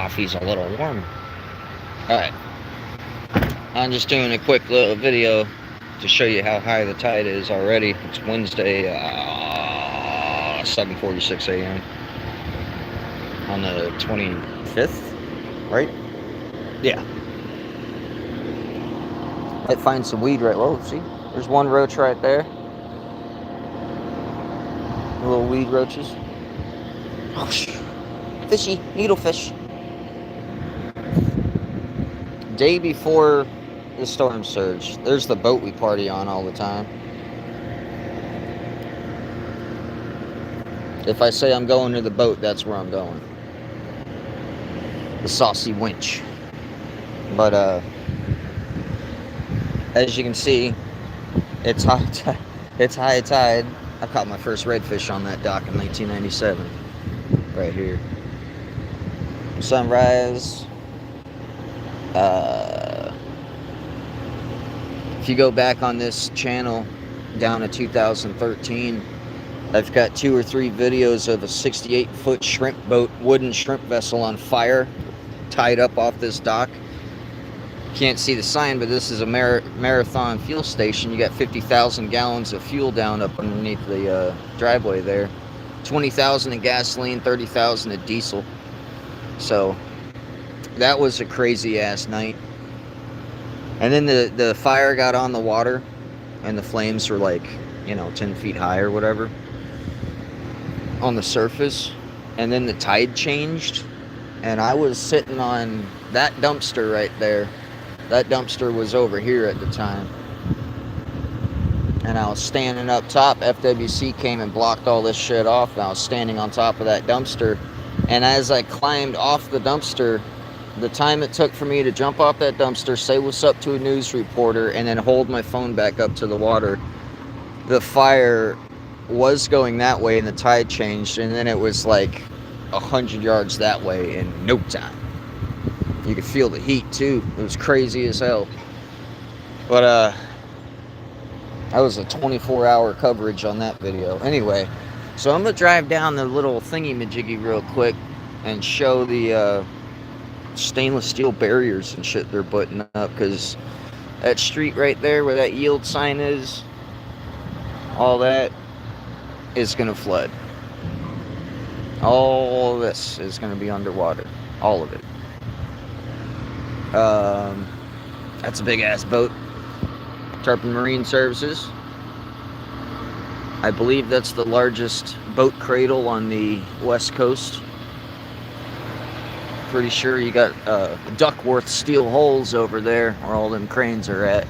coffee's a little warm. Alright, I'm just doing a quick little video to show you how high the tide is already. It's Wednesday, 7:46 a.m. on the 25th, right? Yeah. Might find some weed right. Whoa, see? There's one roach right there. Little weed roaches. Oh, fishy, needlefish. Day before the storm surge. There's the boat we party on all the time. If I say I'm going to the boat, that's where I'm going. The Saucy Winch. But as you can see, it's high tide. I caught my first redfish on that dock in 1997. Right here. Sunrise. If you go back on this channel down to 2013, I've got 2 or 3 videos of a 68-foot shrimp boat, wooden shrimp vessel on fire, tied up off this dock. Can't see the sign, but this is a Marathon fuel station. You got 50,000 gallons of fuel down up underneath the driveway there. 20,000 in gasoline, 30,000 in diesel. So that was a crazy ass night. And then the fire got on the water, and the flames were like, 10 feet high or whatever on the surface. And then the tide changed, and I was sitting on that dumpster right there. That dumpster was over here at the time. And I was standing up top. FWC came and blocked all this shit off, and I was standing on top of that dumpster. And as I climbed off the dumpster, the time it took for me to jump off that dumpster, say what's up to a news reporter, and then hold my phone back up to the water, the fire was going that way and the tide changed, and then it was like 100 yards that way in no time. You could feel the heat too. It was crazy as hell. But that was a 24-hour coverage on that video. Anyway, so I'm gonna drive down the little thingy-majiggy real quick and show the stainless steel barriers and shit they're putting up, because that street right there where that yield sign is, all that is gonna flood. All of this is gonna be underwater. All of it. That's a big ass boat. Tarpon Marine Services. I believe that's the largest boat cradle on the West Coast. Pretty sure you got Duckworth steel holes over there where all them cranes are at.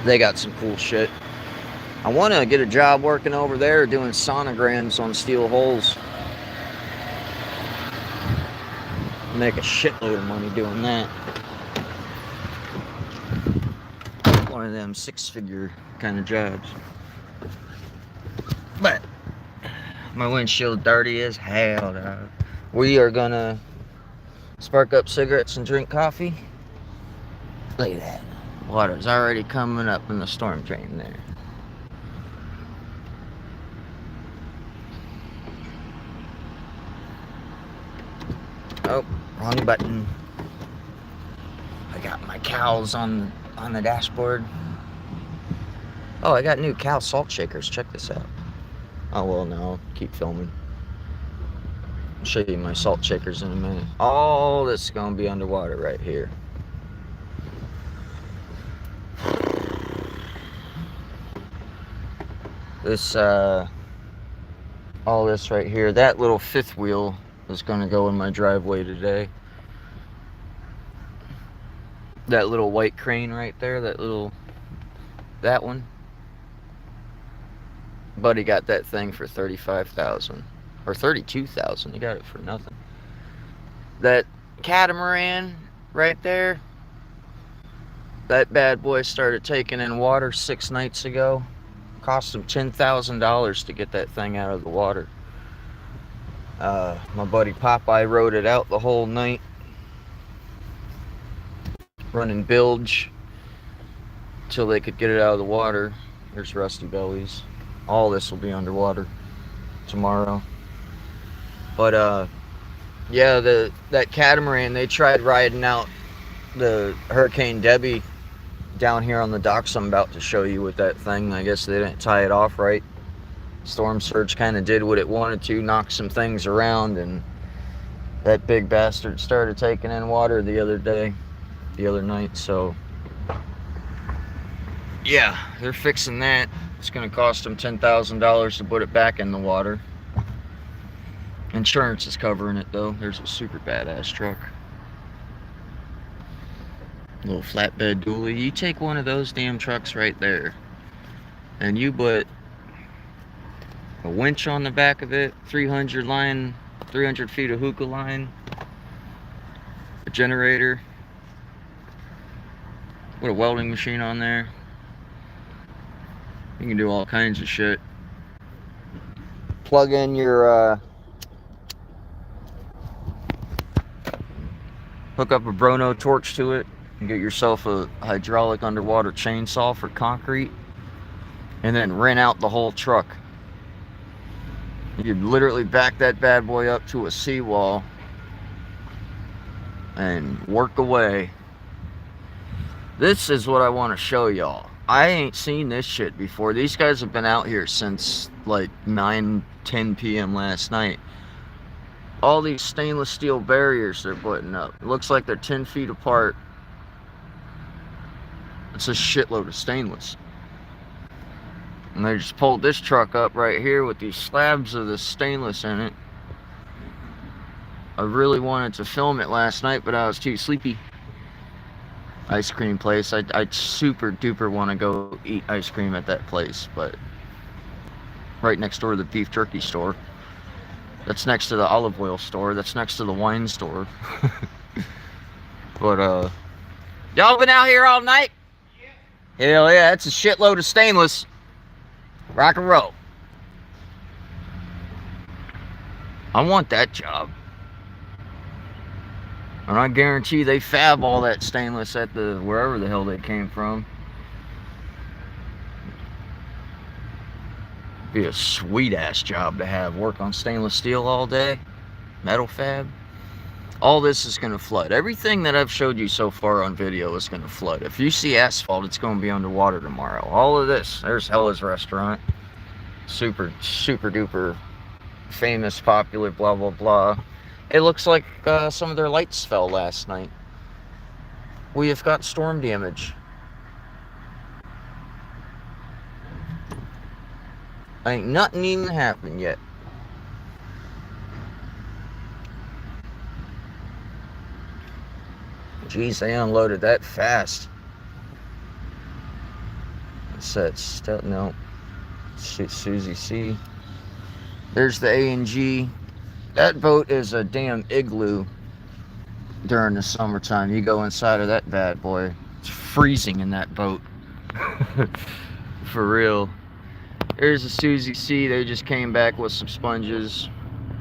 They got some cool shit. I want to get a job working over there doing sonograms on steel holes. Make a shitload of money doing that. One of them 6-figure kind of jobs. But my windshield dirty as hell, dog. We are gonna spark up cigarettes and drink coffee. Look at that. Water's already coming up in the storm drain there. Oh, wrong button. I got my cows on the dashboard. Oh, I got new cow salt shakers. Check this out. Oh, well, no, I'll keep filming. I'll show you my salt shakers in a minute. All this is going to be underwater right here. This, all this right here, that little 5th wheel is going to go in my driveway today. That little white crane right there, that one. Buddy got that thing for $35,000 or $32,000. He got it for nothing. That catamaran right there, that bad boy started taking in water 6 nights ago. Cost him $10,000 to get that thing out of the water. My buddy Popeye rode it out the whole night, running bilge till they could get it out of the water. There's Rusty Bellies. All this will be underwater tomorrow. But Yeah, that catamaran, they tried riding out the Hurricane Debbie down here on the docks. I'm about to show you with that thing. I guess they didn't tie it off right. Storm surge kind of did what it wanted to, knock some things around, and that big bastard started taking in water the other night. So yeah, they're fixing that. It's going to cost them $10,000 to put it back in the water. Insurance is covering it though. There's a super badass truck. Little flatbed dually. You take one of those damn trucks right there, and you put a winch on the back of it, 300 feet of hookah line, a generator, put a welding machine on there. You can do all kinds of shit. Plug in your hook up a Brono torch to it and get yourself a hydraulic underwater chainsaw for concrete, and then rent out the whole truck. You could literally back that bad boy up to a seawall and work away. This is what I want to show y'all. I ain't seen this shit before. These guys have been out here since like 9-10 p.m. last night. All these stainless steel barriers they're putting up. It looks like they're 10 feet apart. It's a shitload of stainless. And they just pulled this truck up right here with these slabs of the stainless in it. I really wanted to film it last night, but I was too sleepy. Ice cream place. I super duper want to go eat ice cream at that place, but right next door to the beef jerky store. That's next to the olive oil store. That's next to the wine store. But y'all been out here all night? Yeah. Hell yeah, that's a shitload of stainless. Rock and roll. I want that job. And I guarantee they fab all that stainless at the wherever the hell they came from. Be a sweet ass job to have. Work on stainless steel all day. Metal fab. All this is going to flood. Everything that I've showed you so far on video is going to flood. If you see asphalt, it's going to be underwater tomorrow. All of this. There's Hella's Restaurant. Super, super duper famous, popular, blah, blah, blah. It looks like some of their lights fell last night. We have got storm damage. Ain't nothing even happened yet. Jeez, they unloaded that fast. That's no. Shit, Susie C. There's the A&G. That boat is a damn igloo during the summertime. You go inside of that bad boy. It's freezing in that boat. For real. There's a Susie C. They just came back with some sponges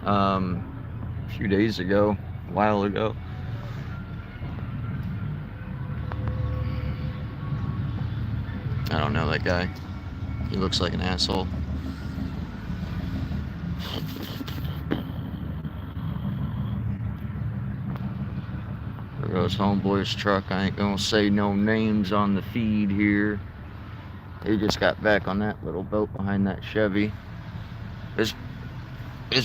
a few days ago, a while ago. I don't know that guy. He looks like an asshole. There goes homeboy's truck. I ain't gonna say no names on the feed here. He just got back on that little boat behind that Chevy. This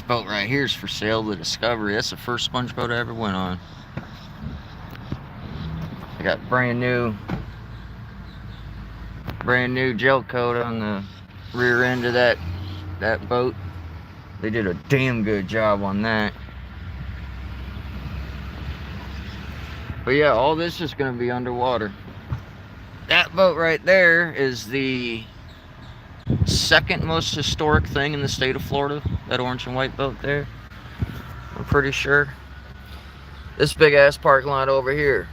boat right here is for sale, the Discovery. That's the first sponge boat I ever went on. I got brand new gel coat on the rear end of that boat. They did a damn good job on that. But yeah, all this is going to be underwater. That boat right there is the second most historic thing in the state of Florida. That orange and white boat there. I'm pretty sure. This big ass parking lot over here.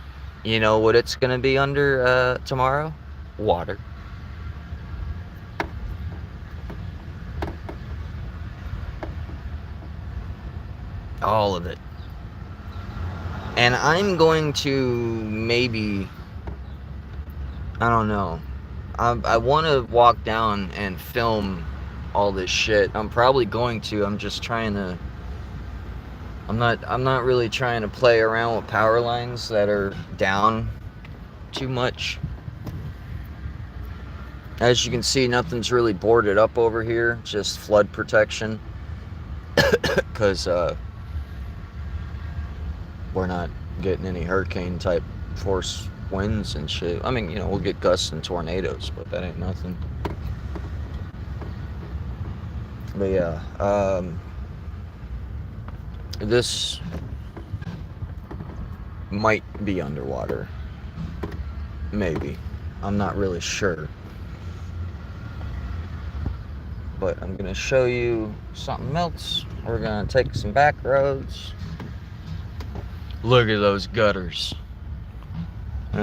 You know what it's going to be under tomorrow? Water. All of it. And I'm going to maybe, I don't know, I want to walk down and film all this shit. I'm probably going to. I'm just trying to I'm not really trying to play around with power lines that are down too much. As you can see, nothing's really boarded up over here, just flood protection. Because we're not getting any hurricane type force winds and shit. I mean, you know, we'll get gusts and tornadoes, but that ain't nothing. But yeah, this might be underwater. Maybe. I'm not really sure. But I'm going to show you something else. We're going to take some back roads. Look at those gutters. Oh,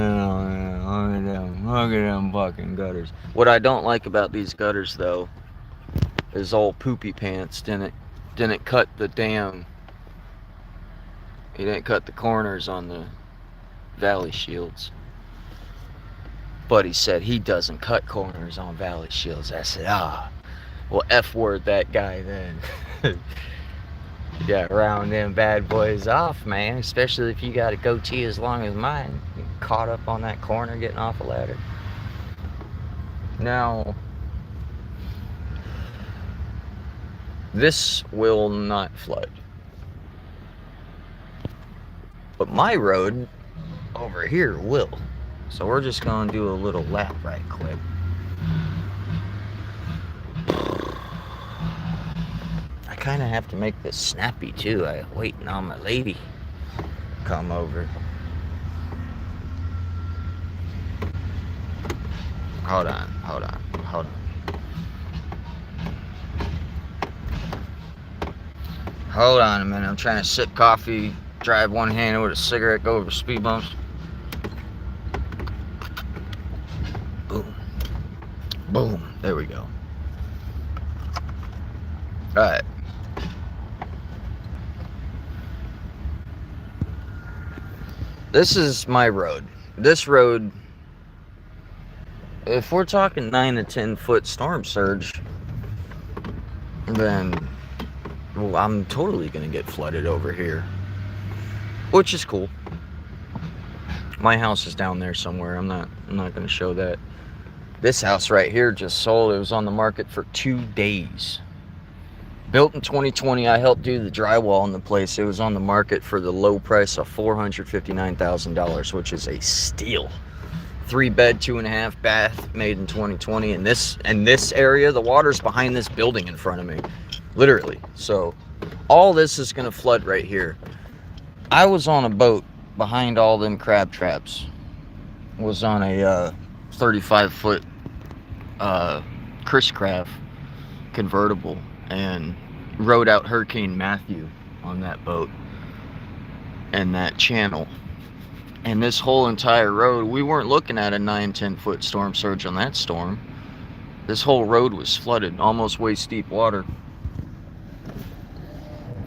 look at them fucking gutters. What I don't like about these gutters, though, is old Poopy Pants didn't cut the damn. He didn't cut the corners on the Valley Shields. But he said he doesn't cut corners on Valley Shields. I said, well, F-word that guy then. Yeah, round them bad boys off, man. Especially if you got a goatee as long as mine. You're caught up on that corner getting off a ladder. Now, this will not flood. But my road over here will. So we're just going to do a little lap right quick. I kind of have to make this snappy too. I'm waiting on my lady to come over. Hold on. Hold on a minute. I'm trying to sip coffee, drive one-handed with a cigarette, go over speed bumps. Boom. Boom. There we go. Alright. This is my road. This road, if we're talking 9 to 10 foot storm surge, then well, I'm totally gonna get flooded over here, which is cool. My house is down there somewhere. I'm not gonna show that. This house right here just sold. It was on the market for 2 days. Built in 2020, I helped do the drywall in the place. It was on the market for the low price of $459,000, which is a steal. 3-bed, 2.5 bath, made in 2020. In this area, the water's behind this building in front of me, literally. So all this is gonna flood right here. I was on a boat behind all them crab traps. Was on a 35-foot Chris Craft convertible and rode out Hurricane Matthew on that boat and that channel. And this whole entire road, we weren't looking at a 9-10 foot storm surge on that storm. This whole road was flooded, almost waist deep water.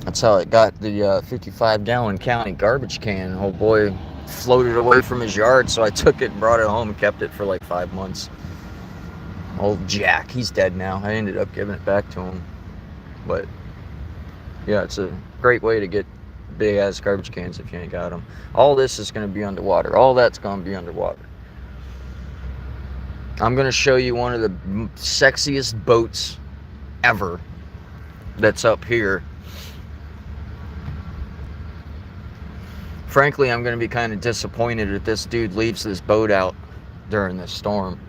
That's how it got the 55-gallon county garbage can. Oh boy, floated away from his yard, so I took it and brought it home and kept it for like 5 months. Old Jack, he's dead now. I ended up giving it back to him. But yeah, it's a great way to get big ass garbage cans if you ain't got them. All this is going to be underwater. All that's going to be underwater. I'm going to show you one of the sexiest boats ever that's up here. Frankly, I'm going to be kind of disappointed if this dude leaves this boat out during this storm.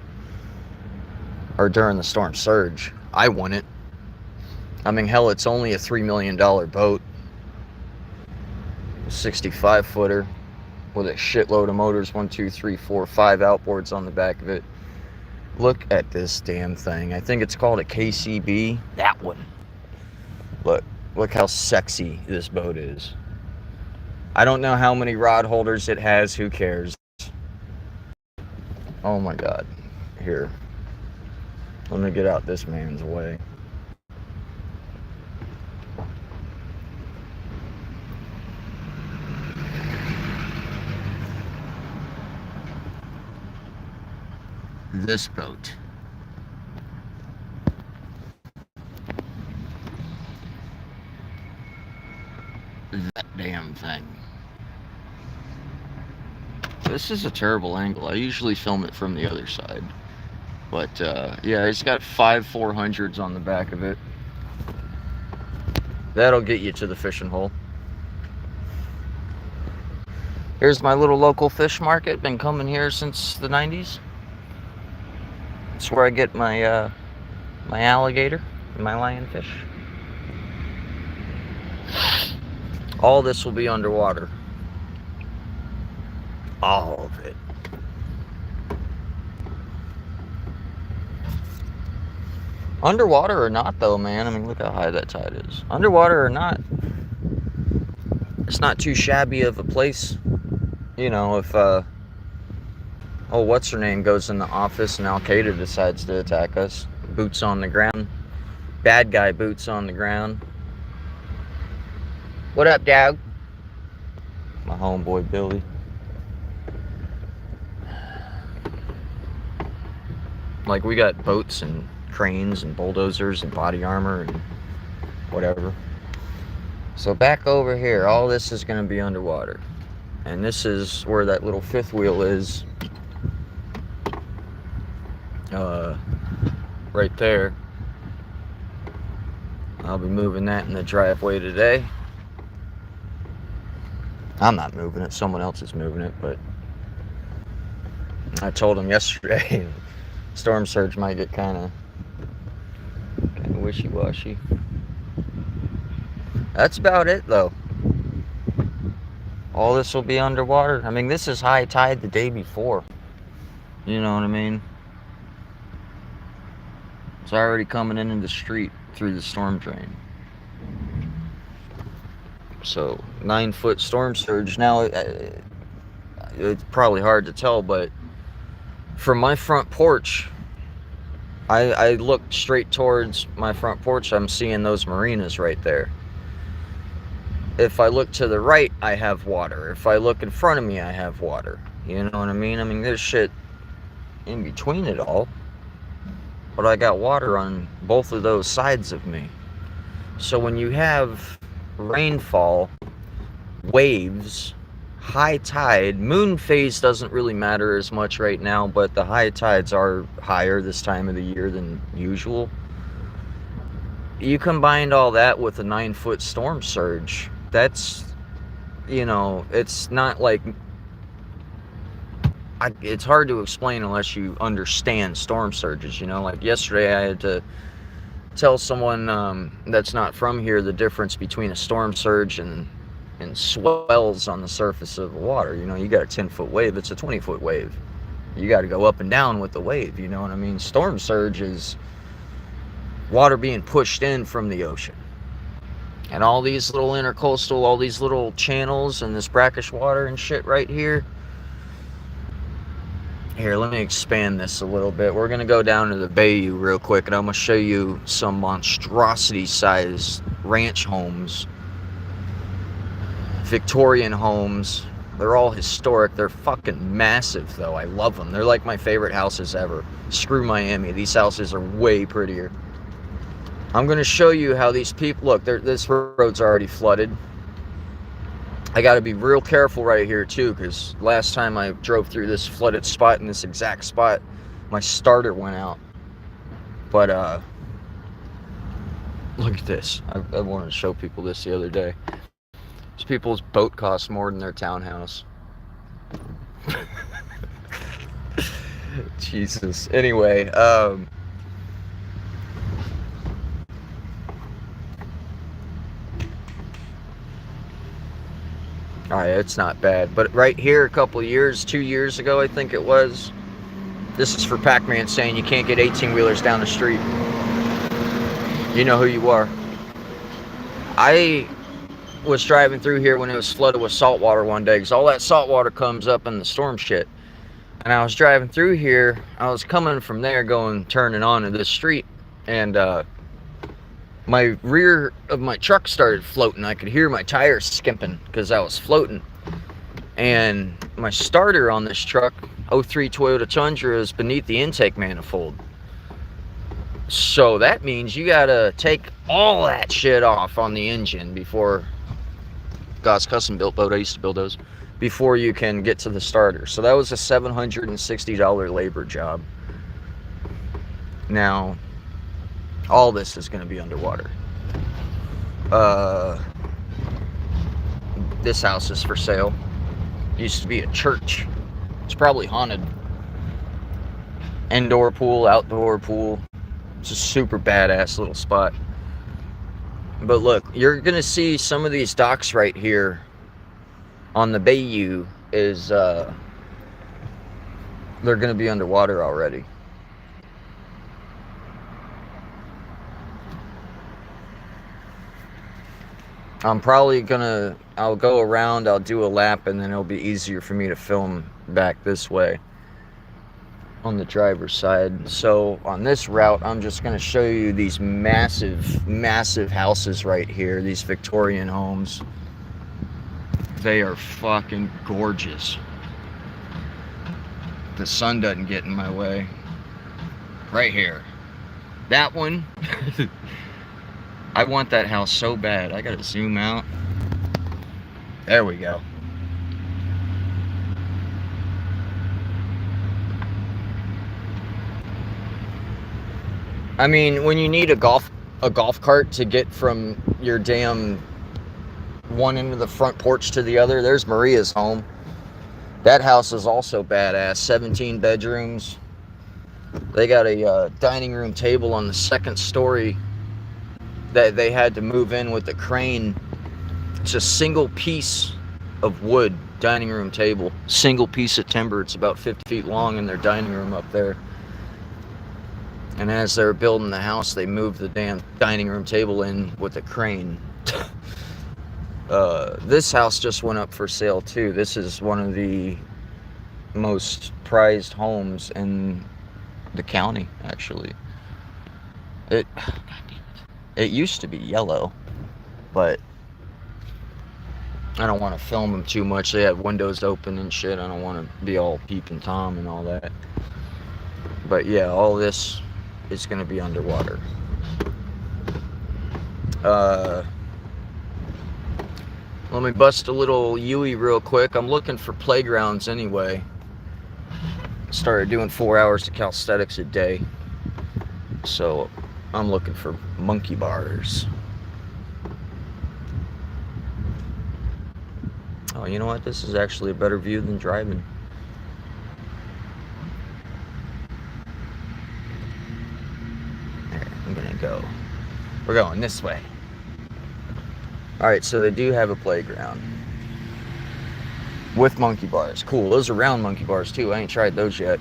Or during the storm surge. I wouldn't. I mean, hell, it's only a $3 million boat. 65 footer with a shitload of motors, 1, 2, 3, 4, 5 outboards on the back of it. Look at this damn thing. I think it's called a KCB. That one. Look how sexy this boat is. I don't know how many rod holders it has. Who cares? Oh my God. Here. Let me get out this man's way. This boat. That thing. This is a terrible angle. I usually film it from the other side. But yeah, it's got 5 400s on the back of it. That'll get you to the fishing hole. Here's my little local fish market. Been coming here since the 90s. It's where I get my my alligator and my lionfish. All this will be underwater. All of it. Underwater or not, though, man. I mean, look how high that tide is. Underwater or not, it's not too shabby of a place. You know, if oh, what's her name goes in the office and Al Qaeda decides to attack us, boots on the ground, bad guy boots on the ground. What up, dog? My homeboy Billy. Like, we got boats and cranes and bulldozers and body armor and whatever. So back over here, all this is going to be underwater. And this is where that little fifth wheel is. Right there. I'll be moving that in the driveway today. I'm not moving it, someone else is moving it, but I told him yesterday storm surge might get kind of wishy-washy. That's about it, though. All this will be underwater. I mean, this is high tide the day before. You know what I mean? It's already coming into the street through the storm drain. So 9-foot storm surge. Now it's probably hard to tell, but from my front porch, I look straight towards my front porch. I'm seeing those marinas right there. If I look to the right, I have water. If I look in front of me, I have water. You know what I mean? I mean, there's shit in between it all, but I got water on both of those sides of me. So when you have rainfall, waves, high tide, moon phase doesn't really matter as much right now, but the high tides are higher this time of the year than usual. You combined all that with a 9-foot storm surge. That's, you know, it's not like, it's hard to explain unless you understand storm surges, you know. Like yesterday I had to tell someone that's not from here the difference between a storm surge and swells on the surface of the water. You know, you got a 10-foot wave, it's a 20-foot wave. You got to go up and down with the wave, you know what I mean? Storm surge is water being pushed in from the ocean. And all these little intercoastal, all these little channels and this brackish water and shit right here. Here, let me expand this a little bit. We're going to go down to the bayou real quick, and I'm going to show you some monstrosity-sized ranch homes. Victorian homes. They're all historic. They're fucking massive, though. I love them. They're like my favorite houses ever. Screw Miami. These houses are way prettier. I'm going to show you how these people... Look, this road's already flooded. I got to be real careful right here, too, because last time I drove through this flooded spot in this exact spot, my starter went out. But, look at this. I wanted to show people this the other day. These people's boat costs more than their townhouse. Jesus. Anyway, alright, it's not bad. But right here, a couple of years, 2 years ago, I think it was. This is for Pac-Man saying you can't get 18-wheelers down the street. You know who you are. I was driving through here when it was flooded with salt water one day, because all that salt water comes up in the storm shit. And I was driving through here. I was coming from there, turning onto this street, and my rear of my truck started floating. I could hear my tires skimping because I was floating. And my starter on this truck, 03 Toyota Tundra, is beneath the intake manifold. So that means you gotta take all that shit off on the engine before Goss custom built boat. I used to build those before you can get to the starter. So that was a $760 labor job. Now, all this is going to be underwater. This house is for sale. Used to be a church. It's probably haunted. Indoor pool, outdoor pool. It's a super badass little spot. But look, you're gonna see some of these docks right here on the Bayou is they're gonna be underwater already. I'm probably gonna, I'll go around, I'll do a lap, and then it'll be easier for me to film back this way on the driver's side. So on this route, I'm just gonna show you these massive, massive houses right here, these Victorian homes. They are fucking gorgeous. The sun doesn't get in my way. Right here. That one. I want that house so bad. I gotta zoom out. There we go. I mean, when you need a golf cart to get from your damn one end of the front porch to the other, there's Maria's home. That house is also badass. 17 bedrooms. They got a dining room table on the second story that they had to move in with the crane. It's a single piece of wood dining room table, single piece of timber. It's about 50 feet long in their dining room up there. And as they were building the house, they moved the damn dining room table in with a crane. This house just went up for sale too. This is one of the most prized homes in the county, actually. It used to be yellow, but I don't want to film them too much. They have windows open and shit. I don't want to be all peeping Tom and all that. But yeah, all this is going to be underwater. Let me bust a little Yui real quick. I'm looking for playgrounds anyway. Started doing 4 hours of calisthenics a day. So I'm looking for monkey bars. Oh, you know what? This is actually a better view than driving. There, I'm gonna go. We're going this way. Alright, so they do have a playground with monkey bars. Cool. Those are round monkey bars too. I ain't tried those yet.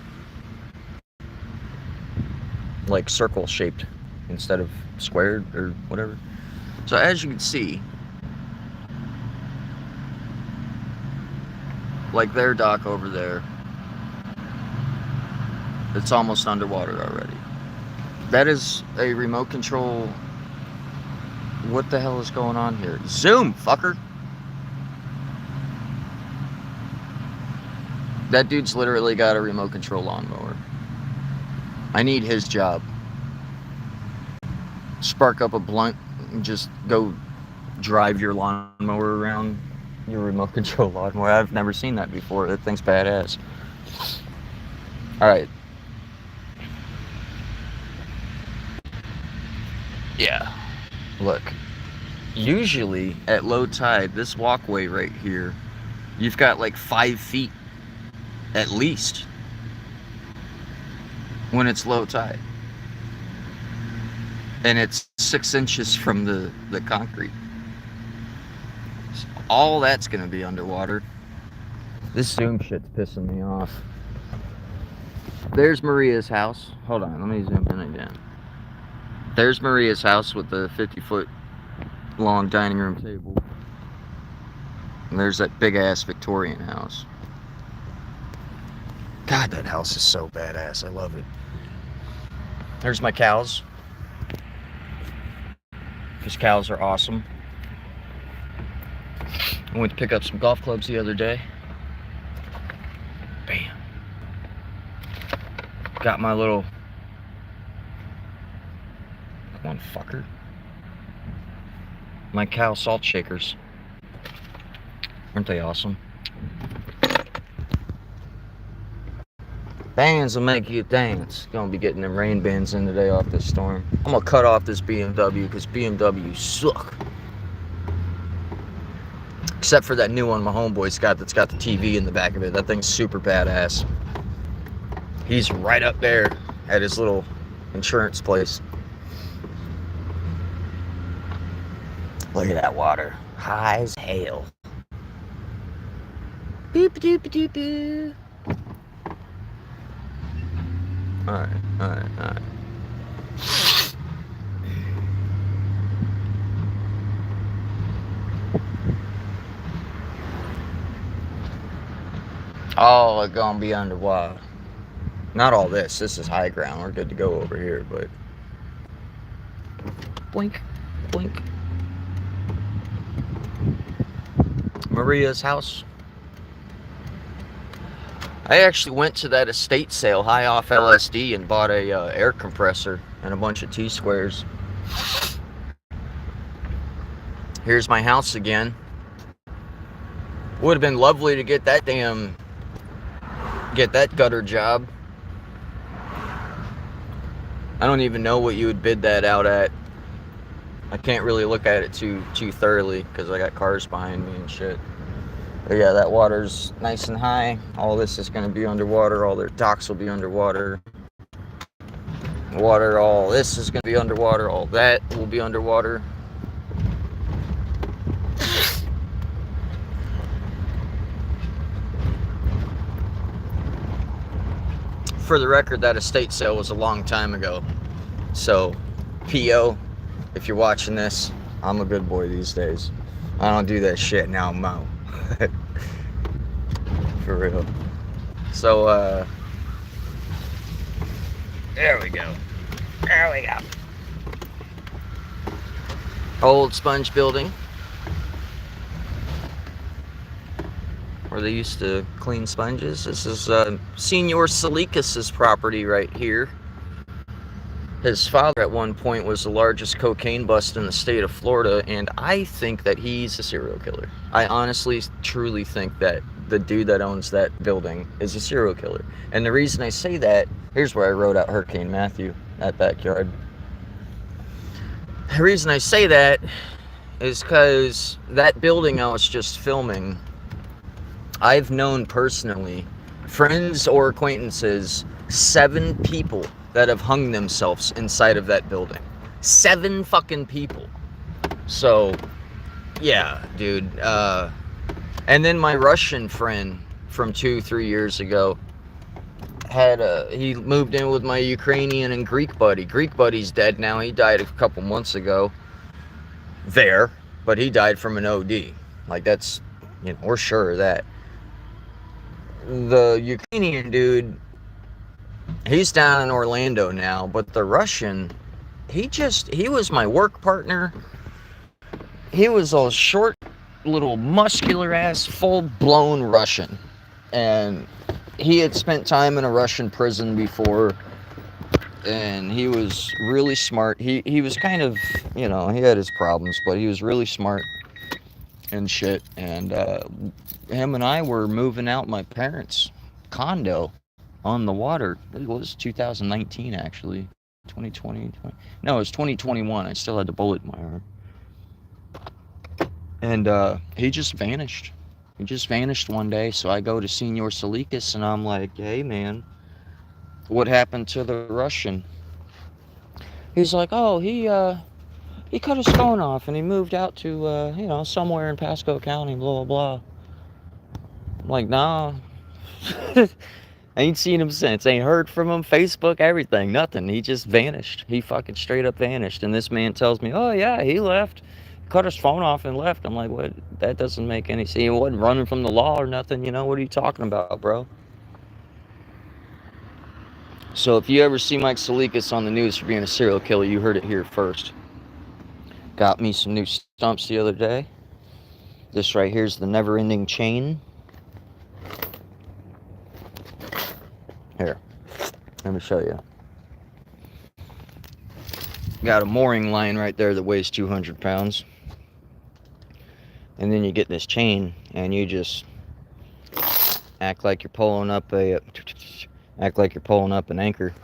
Like circle shaped instead of squared or whatever. So as you can see, like their dock over there, it's almost underwater already. That is a remote control. What the hell is going on here? Zoom, fucker. That dude's literally got a remote control lawnmower. I need his job. Spark up a blunt and just go drive your lawnmower around, your remote control lawnmower. I've never seen that before. That thing's badass. Alright. Yeah. Look. Usually at low tide, this walkway right here, you've got like 5 feet at least when it's low tide. And it's 6 inches from the concrete. So all that's gonna be underwater. This zoom shit's pissing me off. There's Maria's house. Hold on, let me zoom in again. There's Maria's house with the 50-foot long dining room table. And there's that big ass Victorian house. God, that house is so badass. I love it. There's my cows. Because cows are awesome. I went to pick up some golf clubs the other day. Bam. Got my little... Come on, fucker. My cow salt shakers. Aren't they awesome? Bands will make you dance. Gonna be getting them rain bands in today off this storm. I'm gonna cut off this BMW because BMW suck. Except for that new one my homeboy's got that's got the TV in the back of it. That thing's super badass. He's right up there at his little insurance place. Look at that water. High as hell. Boop doop doop doop. Alright. All are gonna be underwater. Not all this. This is high ground. We're good to go over here, but blink, blink. Maria's house. I actually went to that estate sale, high off LSD, and bought a air compressor and a bunch of T-squares. Here's my house again. Would have been lovely to get that gutter job. I don't even know what you would bid that out at. I can't really look at it too thoroughly because I got cars behind me and shit. But yeah, that water's nice and high. All this is going to be underwater. All their docks will be underwater. Water, all this is going to be underwater. All that will be underwater. For the record, that estate sale was a long time ago. So, P.O., if you're watching this, I'm a good boy these days. I don't do that shit now, Mo. For real. So, there we go. There we go. Old sponge building. Where they used to clean sponges. This is Senor Salikas' property right here. His father at one point was the largest cocaine bust in the state of Florida, and I think that he's a serial killer. I honestly, truly think that the dude that owns that building is a serial killer. And the reason I say that, here's where I wrote out Hurricane Matthew, that backyard. The reason I say that is because that building I was just filming, I've known personally, friends or acquaintances, 7 people that have hung themselves inside of that building. 7 fucking people. So, yeah, dude. And then my Russian friend from 2-3 years ago he moved in with my Ukrainian and Greek buddy. Greek buddy's dead now. He died a couple months ago there, but he died from an OD. Like, that's, we're sure of that. The Ukrainian dude, he's down in Orlando now, but the Russian, he was my work partner. He was a short, little muscular ass, full-blown Russian. And he had spent time in a Russian prison before, and he was really smart. He was kind of, he had his problems, but he was really smart and shit. And him and I were moving out my parents' condo on the water. It was 2019, actually. 2020. No, it was 2021. I still had the bullet in my arm. And he just vanished. He just vanished one day. So I go to Senor Salikas and I'm like, hey, man, what happened to the Russian? He's like, oh, he cut his phone off and he moved out to, somewhere in Pasco County, blah, blah, blah. I'm like, nah. Ain't seen him since. Ain't heard from him. Facebook, everything. Nothing. He just vanished. He fucking straight up vanished. And this man tells me, oh, yeah, he left. Cut his phone off and left. I'm like, what? That doesn't make any sense. He wasn't running from the law or nothing. What are you talking about, bro? So if you ever see Mike Salikas on the news for being a serial killer, you heard it here first. Got me some new stumps the other day. This right here is the Never Ending Chain. Here, let me show you. Got a mooring line right there that weighs 200 pounds. And then you get this chain and you just act like you're pulling up an anchor,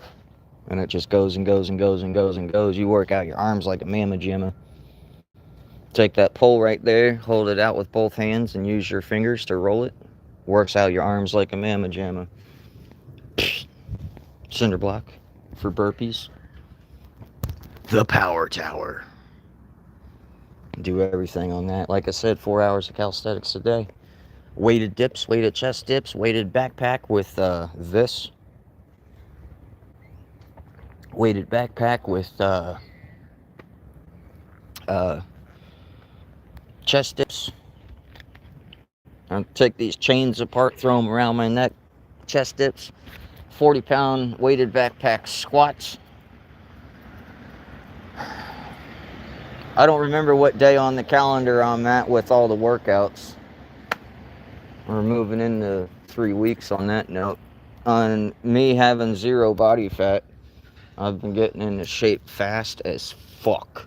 and it just goes and goes and goes and goes and goes. You work out your arms like a mamma jamma. Take that pole right there, hold it out with both hands, and use your fingers to roll it. Works out your arms like a mamma jamma. Cinder block for burpees. The Power Tower. Do everything on that. Like I said, 4 hours of calisthenics a day. Weighted dips, weighted chest dips, weighted backpack with this. Weighted backpack with chest dips. I'll take these chains apart, throw them around my neck. Chest dips. 40-pound weighted backpack squats. I don't remember what day on the calendar I'm at with all the workouts. We're moving into 3 weeks on that note. On me having 0 body fat, I've been getting into shape fast as fuck.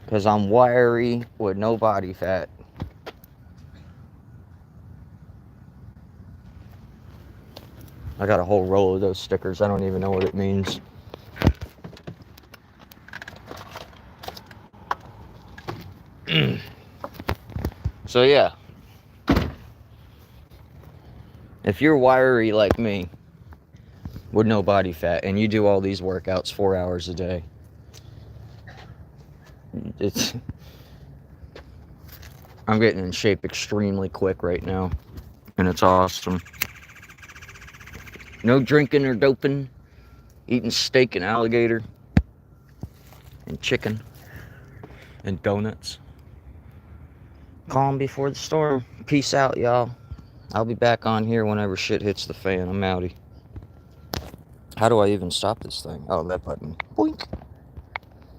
Because I'm wiry with no body fat. I got a whole roll of those stickers. I don't even know what it means. So yeah, if you're wiry like me with no body fat and you do all these workouts 4 hours a day, I'm getting in shape extremely quick right now, and it's awesome. No drinking or doping, eating steak and alligator and chicken and donuts. Calm before the storm. Peace out, y'all. I'll be back on here whenever shit hits the fan. I'm outie. How do I even stop this thing? Oh, that button. Boink.